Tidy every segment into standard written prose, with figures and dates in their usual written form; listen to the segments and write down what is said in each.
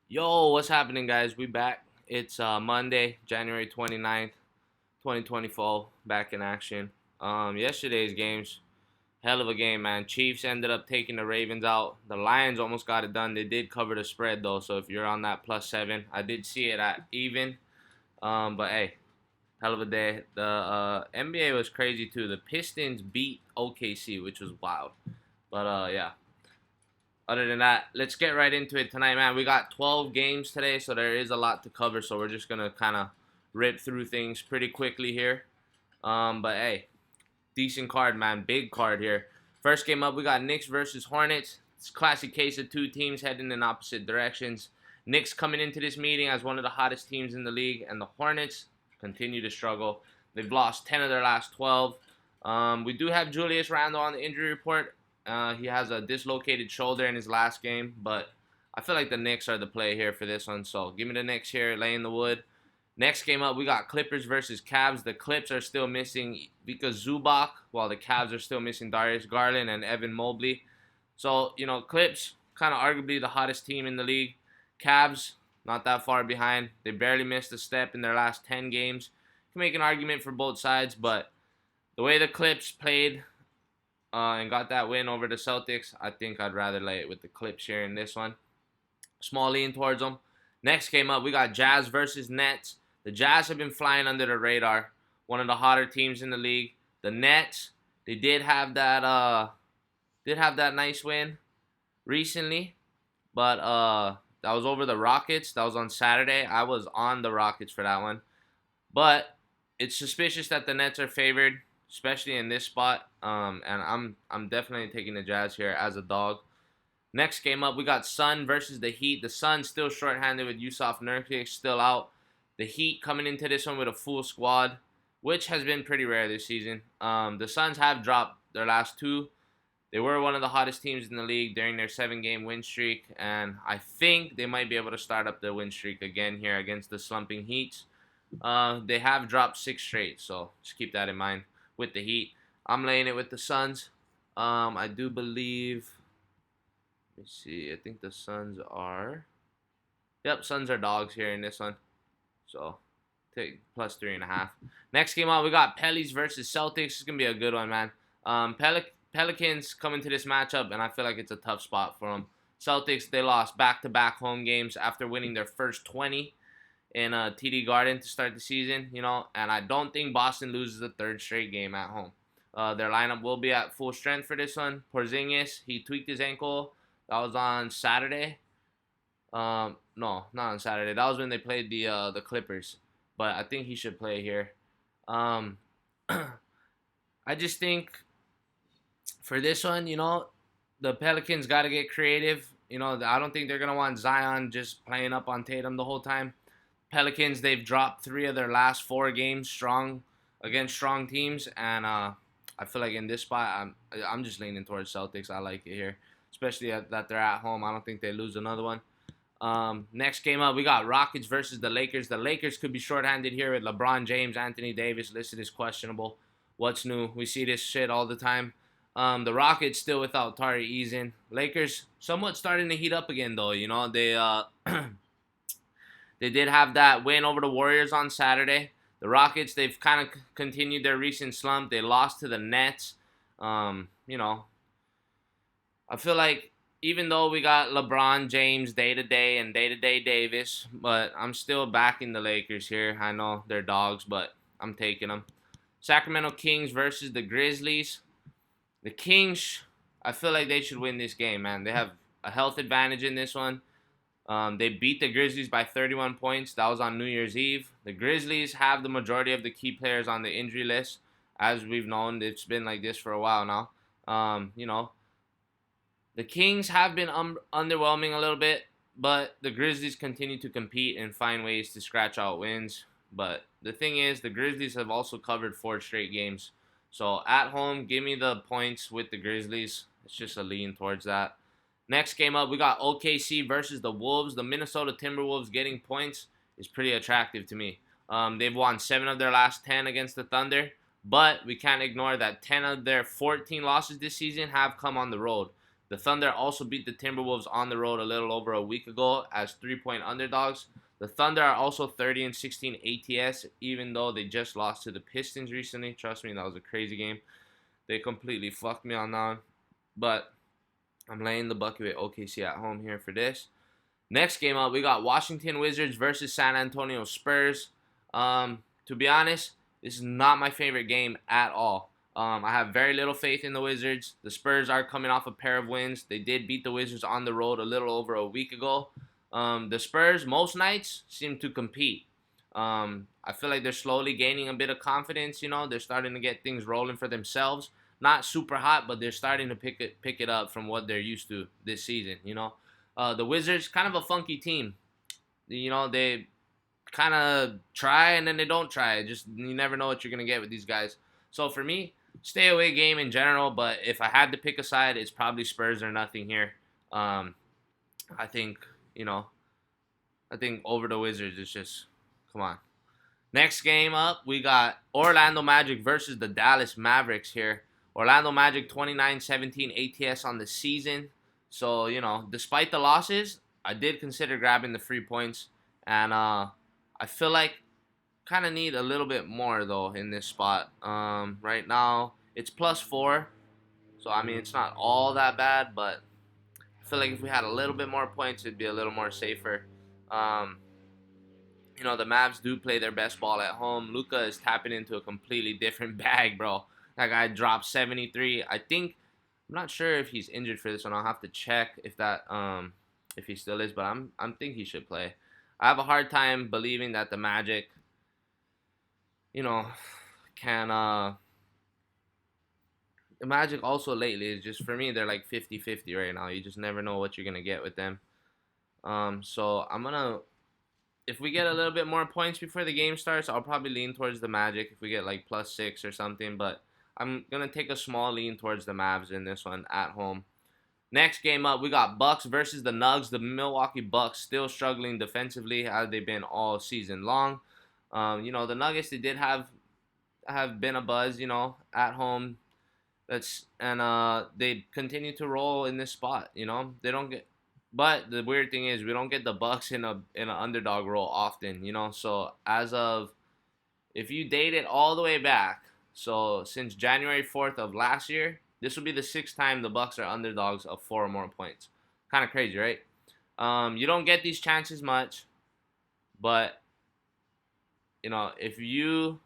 Yo, what's happening, guys? We back. It's Monday, January 29th, 2024, back in action. Yesterday's games, hell of a game, man. Chiefs ended up taking the Ravens out. The Lions almost got it done. They did cover the spread, though, so if you're on that +7, I did see it at even. But hey, hell of a day. The NBA was crazy, too. The Pistons beat OKC, which was wild. But yeah, other than that, let's get right into it tonight, man. We got 12 games today, so there is a lot to cover. So we're just gonna kind of rip through things pretty quickly here. But hey, decent card, man. Big card here. First game up, we got Knicks versus Hornets. It's a classic case of two teams heading in opposite directions. Knicks coming into this meeting as one of the hottest teams in the league, and the Hornets continue to struggle. They've lost 10 of their last 12. We do have Julius Randle on the injury report. He has a dislocated shoulder in his last game, but I feel like the Knicks are the play here for this one. So give me the Knicks here, laying the wood. Next game up, we got Clippers versus Cavs. The Clips are still missing Vika Zubac, while the Cavs are still missing Darius Garland and Evan Mobley. So, Clips, kind of arguably the hottest team in the league. Cavs, not that far behind. They barely missed a step in their last 10 games. You can make an argument for both sides, but the way the Clips played and got that win over the Celtics, I think I'd rather lay it with the Clips here in this one. Small lean towards them. Next game up, we got Jazz versus Nets. The Jazz have been flying under the radar. One of the hotter teams in the league. The Nets, they did have that nice win recently, but that was over the Rockets. That was on Saturday. I was on the Rockets for that one. But it's suspicious that the Nets are favored, especially in this spot. And I'm definitely taking the Jazz here as a dog. Next game up, we got Sun versus the Heat. The Sun still shorthanded with Yusuf Nurkic still out. The Heat coming into this one with a full squad, which has been pretty rare this season. The Suns have dropped their last two. They were one of the hottest teams in the league during their 7-game win streak, and I think they might be able to start up their win streak again here against the slumping Heat. They have dropped 6 straight, so just keep that in mind with the Heat. I'm laying it with the Suns. I do believe. Let me see. I think the Suns are. Yep, Suns are dogs here in this one. So take +3.5. Next game on, we got Pelicans versus Celtics. It's gonna be a good one, man. Pelicans come into this matchup, and I feel like it's a tough spot for them. Celtics, they lost back-to-back home games after winning their first 20 in TD Garden to start the season, and I don't think Boston loses a third straight game at home. Their lineup will be at full strength for this one. Porzingis, he tweaked his ankle. That was on Saturday. No, not on Saturday. That was when they played the Clippers. But I think he should play here. Um, I just think for this one, the Pelicans got to get creative. I don't think they're gonna want Zion just playing up on Tatum the whole time. Pelicans, they've dropped 3 of their last 4 games strong against strong teams, and I feel like in this spot, I'm just leaning towards Celtics. I like it here, especially that they're at home. I don't think they lose another one. Next game up, we got Rockets versus the Lakers. The Lakers could be shorthanded here with LeBron James, Anthony Davis listed as questionable. What's new? We see this shit all the time. The Rockets still without Tari Eason. Lakers somewhat starting to heat up again, though. They they did have that win over the Warriors on Saturday. The Rockets, they've kind of continued their recent slump. They lost to the Nets. I feel like even though we got LeBron James day-to-day and day-to-day Davis, but I'm still backing the Lakers here. I know they're dogs, but I'm taking them. Sacramento Kings versus the Grizzlies. The Kings, I feel like they should win this game, man. They have a health advantage in this one. They beat the Grizzlies by 31 points. That was on New Year's Eve. The Grizzlies have the majority of the key players on the injury list. As we've known, it's been like this for a while now. The Kings have been underwhelming a little bit, but the Grizzlies continue to compete and find ways to scratch out wins. But the thing is, the Grizzlies have also covered 4 straight games. So at home, give me the points with the Grizzlies. It's just a lean towards that. Next game up, we got OKC versus the Wolves. The Minnesota Timberwolves getting points is pretty attractive to me. They've won 7 of their last 10 against the Thunder, but we can't ignore that 10 of their 14 losses this season have come on the road. The Thunder also beat the Timberwolves on the road a little over a week ago as 3-point underdogs. The Thunder are also 30-16 ATS, even though they just lost to the Pistons recently. Trust me, that was a crazy game. They completely fucked me on that one. But I'm laying the bucket with OKC at home here for this. Next game up, we got Washington Wizards versus San Antonio Spurs. To be honest, this is not my favorite game at all. I have very little faith in the Wizards. The Spurs are coming off a pair of wins. They did beat the Wizards on the road a little over a week ago. The Spurs, most nights, seem to compete. I feel like they're slowly gaining a bit of confidence. They're starting to get things rolling for themselves. Not super hot, but they're starting to pick it up from what they're used to this season. The Wizards, kind of a funky team. They kind of try and then they don't try. You never know what you're gonna get with these guys. So for me, stay away game in general. But if I had to pick a side, it's probably Spurs or nothing here. I think over the Wizards, it's just come on. Next game up, we got Orlando Magic versus the Dallas Mavericks here. Orlando Magic 29-17 ATS on the season. So, despite the losses, I did consider grabbing the 3 points. And I feel like kind of need a little bit more, though, in this spot. Right now, it's +4. So, I mean, it's not all that bad. But I feel like if we had a little bit more points, it'd be a little more safer. The Mavs do play their best ball at home. Luka is tapping into a completely different bag, bro. That guy dropped 73. I'm not sure if he's injured for this one. I'll have to check if he still is, but I'm think he should play. I have a hard time believing that the Magic, can the Magic also lately is just, for me, they're like 50-50 right now. You just never know what you're gonna get with them. So if we get a little bit more points before the game starts, I'll probably lean towards the Magic if we get like +6 or something, but I'm going to take a small lean towards the Mavs in this one at home. Next game up, we got Bucks versus the Nuggets. The Milwaukee Bucks still struggling defensively as they've been all season long. The Nuggets, they did have been a buzz, at home. They continue to roll in this spot, They don't get, but the weird thing is we don't get the Bucks in an underdog role often, So if you date it all the way back, so since January 4th of last year, this will be the 6th time the Bucks are underdogs of 4 or more points. Kind of crazy, right? You don't get these chances much, but if you,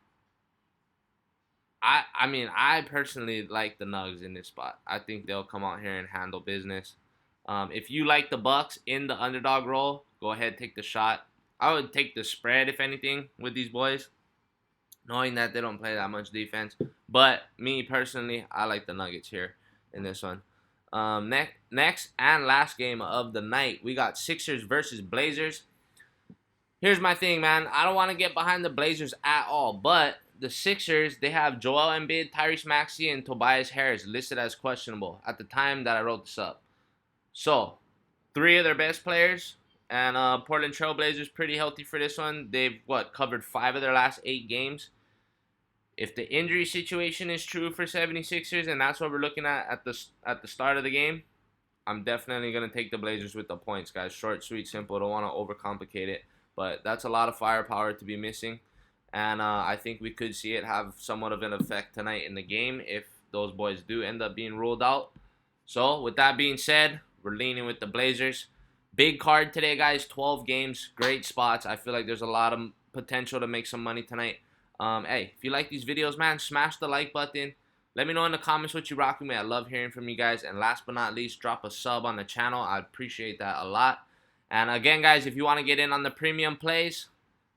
I personally like the Nuggets in this spot. I think they'll come out here and handle business. If you like the Bucks in the underdog role, go ahead, take the shot. I would take the spread, if anything, with these boys, knowing that they don't play that much defense. But me personally, I like the Nuggets here in this one. Next and last game of the night, we got Sixers versus Blazers. Here's my thing, man. I don't want to get behind the Blazers at all, but the Sixers, they have Joel Embiid, Tyrese Maxey, and Tobias Harris listed as questionable at the time that I wrote this up. So, 3 of their best players, and Portland Trail Blazers pretty healthy for this one. They've, covered 5 of their last 8 games. If the injury situation is true for 76ers, and that's what we're looking at the start of the game, I'm definitely going to take the Blazers with the points, guys. Short, sweet, simple. Don't want to overcomplicate it. But that's a lot of firepower to be missing. And I think we could see it have somewhat of an effect tonight in the game if those boys do end up being ruled out. So, with that being said, we're leaning with the Blazers. Big card today, guys. 12 games. Great spots. I feel like there's a lot of potential to make some money tonight. Hey, if you like these videos, man, smash the like button. Let me know in the comments what you're rocking with. I love hearing from you guys. And last but not least, drop a sub on the channel. I'd appreciate that a lot. And again, guys, if you want to get in on the premium plays,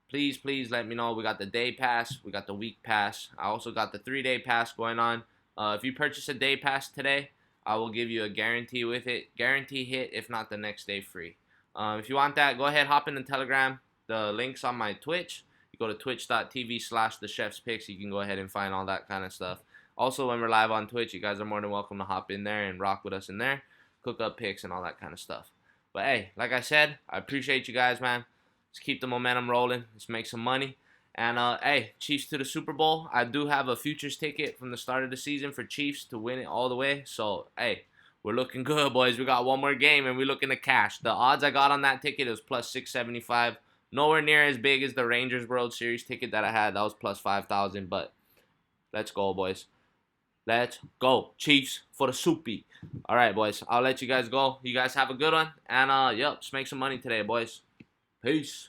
please let me know. We got the day pass. We got the week pass. I also got the 3-day pass going on. If you purchase a day pass today, I will give you a guarantee with it. Guarantee hit, if not the next day free. If you want that, go ahead, hop in the Telegram. The link's on my Twitch. You go to twitch.tv/thechefspicks. You can go ahead and find all that kind of stuff. Also, when we're live on Twitch, you guys are more than welcome to hop in there and rock with us in there. Cook up picks and all that kind of stuff. But hey, like I said, I appreciate you guys, man. Let's keep the momentum rolling. Let's make some money. And, hey, Chiefs to the Super Bowl. I do have a futures ticket from the start of the season for Chiefs to win it all the way. So, hey, We're looking good, boys. We got one more game, and we're looking to cash. The odds I got on that ticket is plus 675. Nowhere near as big as the Rangers World Series ticket that I had. That was plus 5,000, but let's go, boys. Let's go. Chiefs for the soupy. All right, boys. I'll let you guys go. You guys have a good one. And, yep, just make some money today, boys. Peace.